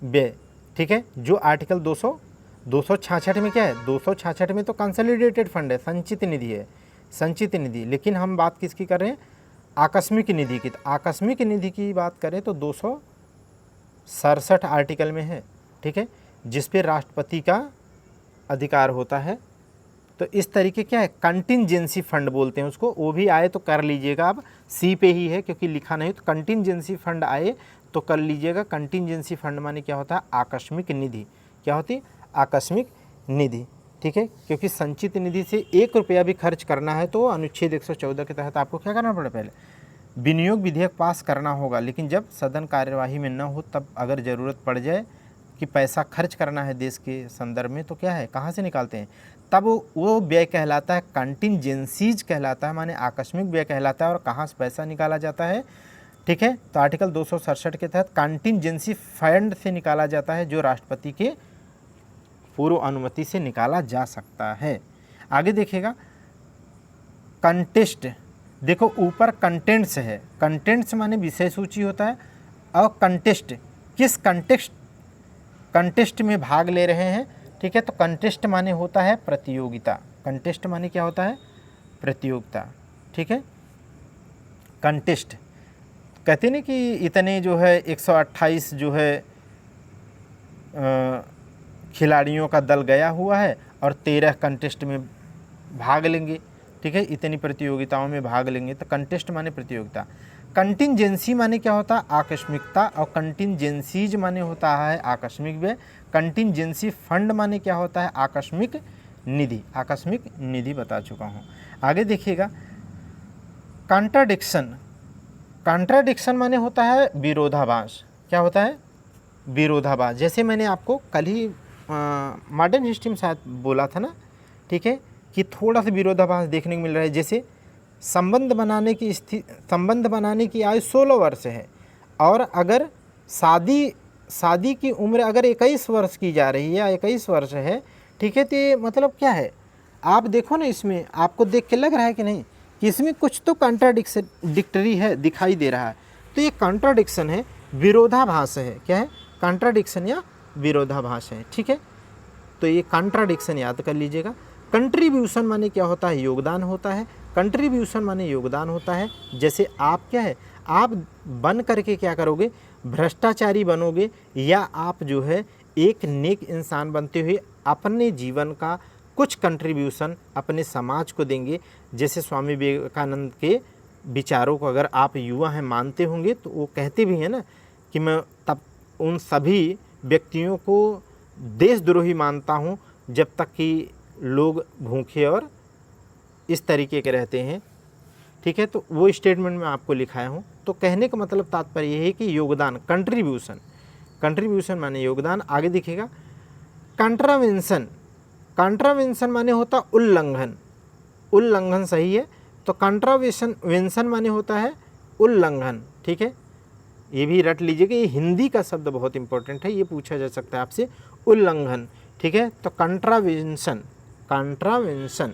व्यय, ठीक है। जो आर्टिकल 266 में क्या है, 266 में तो कंसोलिडेटेड फंड है, संचित निधि है, संचित निधि। लेकिन हम बात किसकी कर रहे हैं, आकस्मिक निधि की। आकस्मिक निधि की बात करें तो 267 आर्टिकल में है, ठीक है, जिस पे राष्ट्रपति का अधिकार होता है। तो इस तरीके क्या है, कंटिंजेंसी फंड बोलते हैं उसको, वो भी आए तो कर लीजिएगा आप, सी पे ही है क्योंकि लिखा नहीं, तो कंटिंजेंसी फंड आए तो कर लीजिएगा। कंटिंजेंसी फंड माने क्या होता है, आकस्मिक निधि। क्या होती है, आकस्मिक निधि, ठीक है। क्योंकि संचित निधि से 1 रुपया भी खर्च करना है तो अनुच्छेद 114 के तहत आपको क्या करना पड़े, पहले विनियोग विधेयक पास करना होगा। लेकिन जब सदन कार्यवाही में न हो, तब अगर ज़रूरत पड़ जाए कि पैसा खर्च करना है देश के संदर्भ में, तो क्या है, कहाँ से निकालते हैं, तब वो व्यय कहलाता है, कंटिंजेंसीज कहलाता है, माने आकस्मिक व्यय कहलाता है। और कहाँ से पैसा निकाला जाता है, ठीक है, तो आर्टिकल 267 के तहत कंटिंजेंसी फंड से निकाला जाता है, जो राष्ट्रपति के पूर्व अनुमति से निकाला जा सकता है। आगे देखिएगा, कंटेस्ट, देखो ऊपर कंटेंट्स है, कंटेंट्स माने विषय सूची होता है, और कंटेस्ट किस कंटेस्ट में भाग ले रहे हैं, ठीक है। तो कंटेस्ट माने होता है प्रतियोगिता, कंटेस्ट माने क्या होता है, प्रतियोगिता, ठीक है। कंटेस्ट कहते हैं ना कि इतने जो है 128 जो है खिलाड़ियों का दल गया हुआ है, और 13 कंटेस्ट में भाग लेंगे, ठीक है, इतनी प्रतियोगिताओं में भाग लेंगे, तो कंटेस्ट माने प्रतियोगिता। कंटिंजेंसी माने क्या होता है, आकस्मिकता, और कंटिंजेंसीज माने होता है आकस्मिक व्यय। कंटिंजेंसी फंड माने क्या होता है, आकस्मिक निधि। आकस्मिक निधि बता चुका हूँ। आगे देखिएगा, कॉन्ट्राडिक्शन, कॉन्ट्राडिक्शन माने होता है विरोधाभास। क्या होता है, विरोधाभास। जैसे मैंने आपको कल ही मॉडर्न हिस्ट्री में शायद बोला था ना, ठीक है, कि थोड़ा सा विरोधाभास देखने को मिल रहा है। जैसे संबंध बनाने की आयु 16 वर्ष है, और अगर शादी की उम्र अगर 21 वर्ष की जा रही है या 21 वर्ष है, ठीक है, तो ये मतलब क्या है, आप देखो ना, इसमें आपको देख के लग रहा है कि नहीं कि इसमें कुछ तो कॉन्ट्राडिक्टरी है, दिखाई दे रहा है। तो ये कॉन्ट्राडिक्शन है, विरोधाभास है। क्या है, कॉन्ट्राडिक्शन या विरोधाभास है, ठीक है। तो ये कॉन्ट्राडिक्शन याद कर लीजिएगा। कंट्रीब्यूशन माने क्या होता है, योगदान होता है। कंट्रीब्यूशन माने योगदान होता है। जैसे आप क्या है, आप बन करके क्या करोगे, भ्रष्टाचारी बनोगे, या आप जो है एक नेक इंसान बनते हुए अपने जीवन का कुछ कंट्रीब्यूशन अपने समाज को देंगे। जैसे स्वामी विवेकानंद के विचारों को अगर आप युवा हैं मानते होंगे, तो वो कहते भी हैं ना कि मैं तब उन सभी व्यक्तियों को देशद्रोही मानता हूँ जब तक कि लोग भूखे और इस तरीके के रहते हैं, ठीक है। तो वो स्टेटमेंट मैं आपको लिखाया हूँ। तो कहने का मतलब तात्पर्य ये है कि योगदान, कंट्रीब्यूशन, कंट्रीब्यूशन माने योगदान। आगे दिखेगा, कंट्रावेंशन, कंट्रावेंशन माने होता उल्लंघन, उल्लंघन सही है। तो कंट्रावेंशन माने होता है उल्लंघन, ठीक है। ये भी रट लीजिएगा, ये हिंदी का शब्द बहुत इंपॉर्टेंट है, ये पूछा जा सकता है आपसे, उल्लंघन, ठीक है। तो कंट्रावेंशन, कंट्रावेंशन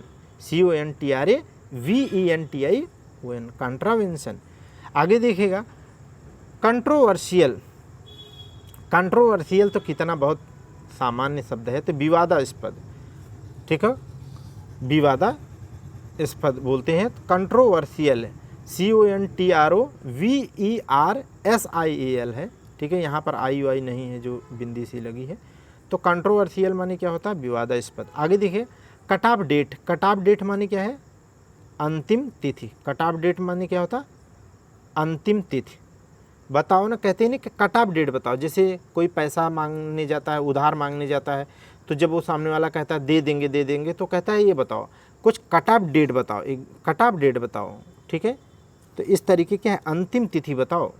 CONTRAVENTION, कंट्रावेंशन। आगे देखिएगा, कंट्रोवर्शियल, कंट्रोवर्शियल तो कितना बहुत सामान्य शब्द है। तो विवादास्पद, ठीक है, विवादास्पद बोलते हैं, कंट्रोवर्शियल है, CONTROVERSIAL है, ठीक है, यहाँ पर IUI नहीं है जो बिंदी सी लगी है। तो कंट्रोवर्शियल माने क्या होता है, विवादास्पद। आगे देखिए cut off date, cut off date माने क्या है, अंतिम तिथि। कट ऑफ डेट माने क्या होता, अंतिम तिथि। बताओ ना, कहते हैं ना कि कट ऑफ डेट बताओ। जैसे कोई पैसा मांगने जाता है, उधार मांगने जाता है, तो जब वो सामने वाला कहता है दे देंगे, तो कहता है ये बताओ कुछ कट ऑफ डेट बताओ, एक कट ऑफ डेट बताओ, ठीक है। तो इस तरीके क्या है, अंतिम तिथि बताओ।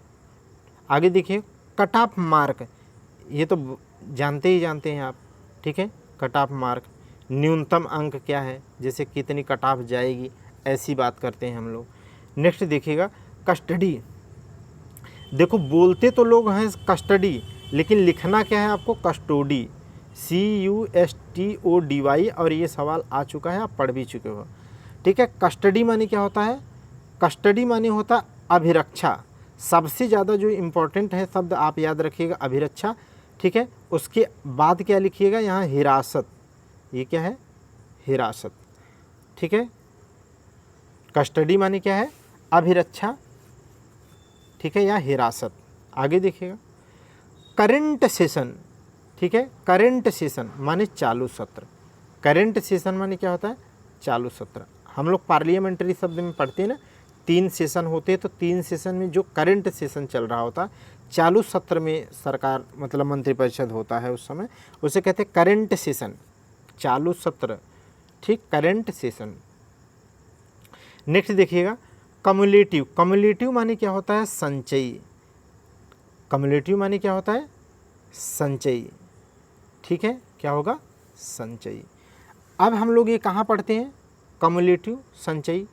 आगे देखिए कट ऑफ मार्क, ये तो जानते हैं आप, ठीक है। कट ऑफ मार्क, न्यूनतम अंक क्या है, जैसे कितनी कट ऑफ जाएगी, ऐसी बात करते हैं हम लोग। नेक्स्ट देखिएगा कस्टडी। देखो बोलते तो लोग हैं कस्टडी, लेकिन लिखना क्या है आपको, कस्टोडी, CUSTODY। और ये सवाल आ चुका है, आप पढ़ भी चुके हो, ठीक है। कस्टडी माने क्या होता है, कस्टडी माने होता अभिरक्षा। सबसे ज़्यादा जो इम्पोर्टेंट है शब्द आप याद रखिएगा, अभिरक्षा, ठीक है। उसके बाद क्या लिखिएगा यहाँ, हिरासत। ये क्या है, हिरासत, ठीक है। कस्टडी माने क्या है, अभिरक्षा, ठीक है, या हिरासत। आगे देखिएगा करंट सेशन, ठीक है। करंट सेशन माने चालू सत्र। करंट सेशन माने क्या होता है, चालू सत्र। हम लोग पार्लियामेंट्री शब्द में पढ़ते हैं ना, 3 सेशन होते हैं, तो 3 सेशन में जो करंट सेशन चल रहा होता है, चालू सत्र में सरकार मतलब मंत्रिपरिषद होता है उस समय, उसे कहते हैं करंट सेशन, चालू सत्र, ठीक, करंट सेशन। नेक्स्ट देखिएगा कम्युलेटिव। कम्युलेटिव माने क्या होता है, संचयी। कम्युलेटिव माने क्या होता है, संचयी, ठीक है। क्या होगा, संचयी। अब हम लोग ये कहाँ पढ़ते हैं, कम्युलेटिव, संचयी।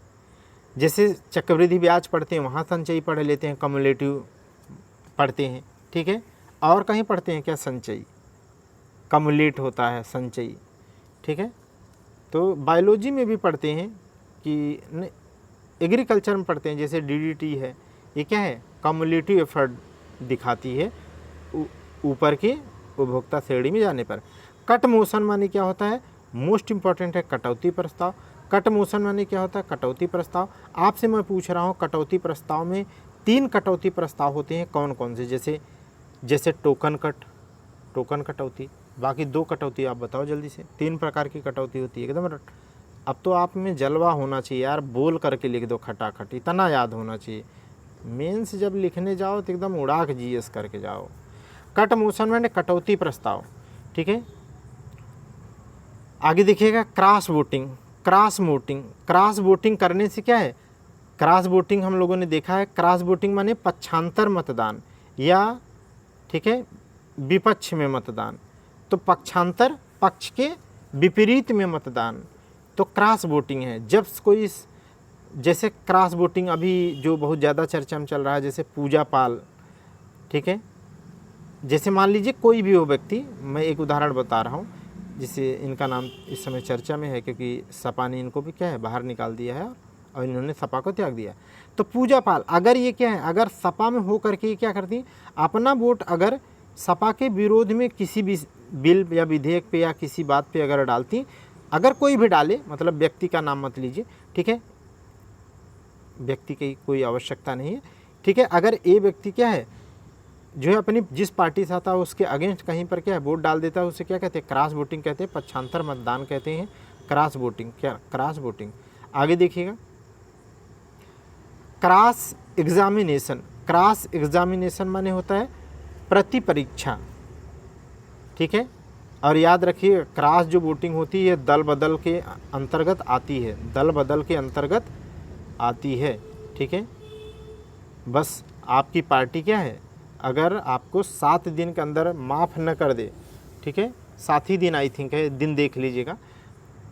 जैसे चक्रवृद्धि ब्याज पढ़ते हैं वहाँ संचयी पढ़ लेते हैं, कम्युलेटिव पढ़ते हैं, ठीक है। और कहीं पढ़ते हैं क्या, संचयी, कम्युलेट होता है संचयी, ठीक है। तो बायोलॉजी में भी पढ़ते हैं कि एग्रीकल्चर में पढ़ते हैं, जैसे DDT है, ये क्या है, कम्युलेटिव एफर्ट दिखाती है ऊपर के उपभोक्ता श्रेणी में जाने पर। कट मोशन माने क्या होता है, मोस्ट इंपॉर्टेंट है, कटौती प्रस्ताव। कट मोशन माने क्या होता है, कटौती प्रस्ताव। आपसे मैं पूछ रहा हूँ कटौती प्रस्ताव में 3 कटौती प्रस्ताव होते हैं, कौन कौन से, जैसे टोकन कट, टोकन कटौती। बाकी 2 कटौती आप बताओ जल्दी से। 3 प्रकार की कटौती होती है, एकदम। अब तो आप में जलवा होना चाहिए यार, बोल करके लिख दो खटाखट, इतना याद होना चाहिए। मेंस जब लिखने जाओ तो एकदम उड़ा के GS करके जाओ। कट मोशन माने कटौती प्रस्ताव, ठीक है। आगे देखिएगा cross voting. Cross voting, cross voting करने से क्या है, क्रॉस वोटिंग हम लोगों ने देखा है, क्रॉस वोटिंग माने पक्षांतर मतदान, या ठीक है विपक्ष में मतदान। तो पक्षांतर, पक्ष के विपरीत में मतदान, तो क्रॉस वोटिंग है। जब कोई, जैसे क्रॉस वोटिंग अभी जो बहुत ज़्यादा चर्चा में चल रहा है, जैसे पूजा पाल, ठीक है। जैसे मान लीजिए कोई भी हो व्यक्ति, मैं एक उदाहरण बता रहा हूँ, जिसे इनका नाम इस समय चर्चा में है क्योंकि सपा ने इनको भी क्या है, बाहर निकाल दिया है और इन्होंने सपा को त्याग दिया। तो पूजा पाल, अगर ये क्या है, अगर सपा में हो करके ये क्या करती है, अपना वोट अगर सपा के विरोध में किसी भी बिल या विधेयक पे या किसी बात पे अगर डालती, अगर कोई भी डाले, मतलब व्यक्ति का नाम मत लीजिए, ठीक है, व्यक्ति की कोई आवश्यकता नहीं है, ठीक है। अगर ये व्यक्ति क्या है, जो है अपनी जिस पार्टी से आता है उसके अगेंस्ट कहीं पर क्या है वोट डाल देता है, उसे क्या कहते हैं, क्रॉस वोटिंग कहते हैं, पक्षांतर मतदान कहते हैं, क्रॉस वोटिंग, क्या क्रॉस वोटिंग। आगे देखिएगा क्रॉस एग्जामिनेशन। क्रॉस एग्जामिनेशन माने होता है प्रति परीक्षा, ठीक है। और याद रखिए क्रॉस जो वोटिंग होती है दल बदल के अंतर्गत आती है, दल बदल के अंतर्गत आती है, ठीक है। बस आपकी पार्टी क्या है, अगर आपको 7 दिन के अंदर माफ़ न कर दे, ठीक है, 7 ही दिन आई थिंक है, दिन देख लीजिएगा,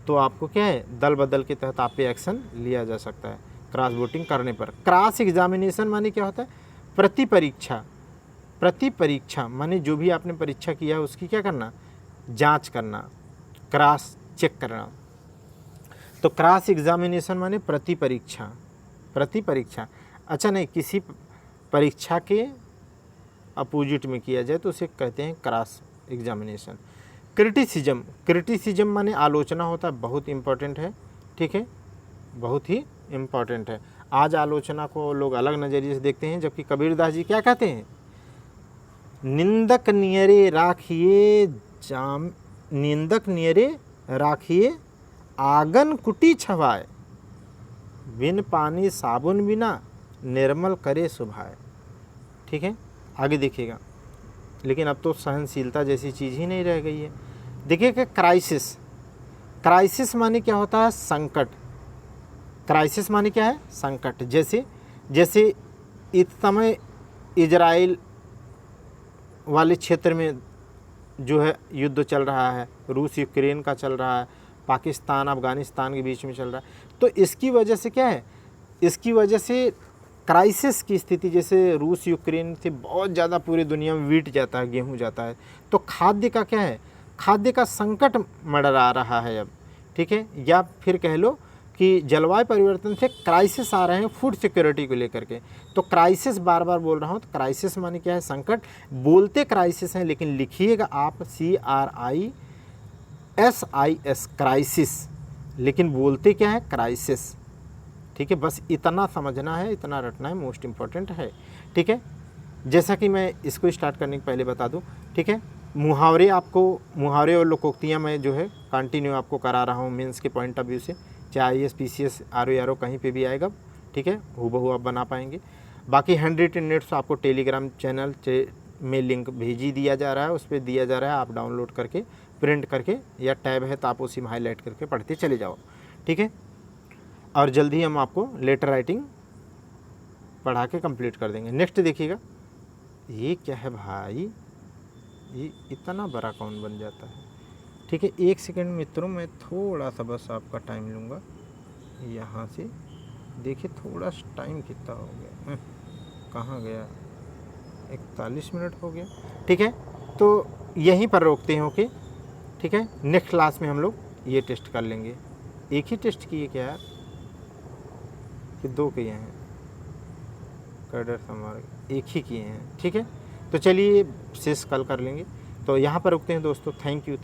तो आपको क्या है दल बदल के तहत आप पे एक्शन लिया जा सकता है क्रॉस वोटिंग करने पर। क्रॉस एग्जामिनेशन माने क्या होता है, प्रति परीक्षा। प्रति परीक्षा माने जो भी आपने परीक्षा किया है उसकी क्या करना, जांच करना, क्रॉस चेक करना। तो क्रॉस एग्जामिनेशन माने प्रति परीक्षा, प्रति परीक्षा। अच्छा नहीं, किसी परीक्षा के अपोजिट में किया जाए तो उसे कहते हैं क्रॉस एग्जामिनेशन। क्रिटिसिज्म, क्रिटिसिज्म माने आलोचना होता है, बहुत इंपॉर्टेंट है, ठीक है। बहुत ही इम्पॉर्टेंट है। आज आलोचना को लोग अलग नज़रिए से देखते हैं, जबकि कबीरदास जी क्या कहते हैं, निंदक नियरे राखिए निंदक नियरे राखिए आंगन कुटी छवाए, बिन पानी साबुन बिना निर्मल करे सुभाए। ठीक है, आगे देखिएगा। लेकिन अब तो सहनशीलता जैसी चीज़ ही नहीं रह गई है। देखिए कि क्राइसिस, क्राइसिस माने क्या होता है, संकट। क्राइसिस माने क्या है, संकट। जैसे इस समय इजराइल वाले क्षेत्र में जो है युद्ध चल रहा है, रूस यूक्रेन का चल रहा है, पाकिस्तान अफ़गानिस्तान के बीच में चल रहा है। तो इसकी वजह से क्या है, इसकी वजह से क्राइसिस की स्थिति, जैसे रूस यूक्रेन से बहुत ज़्यादा पूरी दुनिया में वीट जाता है, गेहूं जाता है, तो खाद्य का क्या है, खाद्य का संकट मंडरा रहा है अब। ठीक है, या फिर कह लो कि जलवायु परिवर्तन से क्राइसिस आ रहे हैं फूड सिक्योरिटी को लेकर के। तो क्राइसिस बार बार बोल रहा हूँ, तो क्राइसिस माने क्या है, संकट। बोलते क्राइसिस हैं, लेकिन लिखिएगा आप CRISIS, क्राइसिस, लेकिन बोलते क्या है, क्राइसिस। ठीक है, बस इतना समझना है, इतना रटना है, मोस्ट इम्पॉर्टेंट है। ठीक है, जैसा कि मैं इसको स्टार्ट करने के पहले बता दूं, ठीक है, मुहावरे और लोकोक्तियाँ मैं जो है कंटिन्यू आपको करा रहा हूँ मेंस के पॉइंट ऑफ व्यू से, चाहे IAS PCS RO कहीं पे भी आएगा। ठीक है, हूबहू आप बना पाएंगे। बाकी 100 नोट्स आपको टेलीग्राम चैनल में लिंक भेजी दिया जा रहा है, उस पर दिया जा रहा है, आप डाउनलोड करके प्रिंट करके, या टैब है तो आप उसी में हाईलाइट करके पढ़ते चले जाओ। ठीक है, और जल्दी ही हम आपको लेटर राइटिंग पढ़ा के कंप्लीट कर देंगे। नेक्स्ट देखिएगा, ये क्या है भाई, ये इतना बड़ा कौन बन जाता है। ठीक है, 1 सेकंड मित्रों, मैं थोड़ा सा बस आपका टाइम लूँगा। यहाँ से देखिए थोड़ा सा टाइम कितना हो गया, कहाँ गया, 41 मिनट हो गया। ठीक है, तो यहीं पर रोकते हैं। ओके, ठीक है, नेक्स्ट क्लास में हम लोग ये टेस्ट कर लेंगे। एक ही टेस्ट किए क्या यार, कि 2 किए हैं, कैडर हमारे एक ही किए हैं। ठीक है, तो चलिए शेष कल कर लेंगे। तो यहाँ पर रुकते हैं दोस्तों, थैंक यू।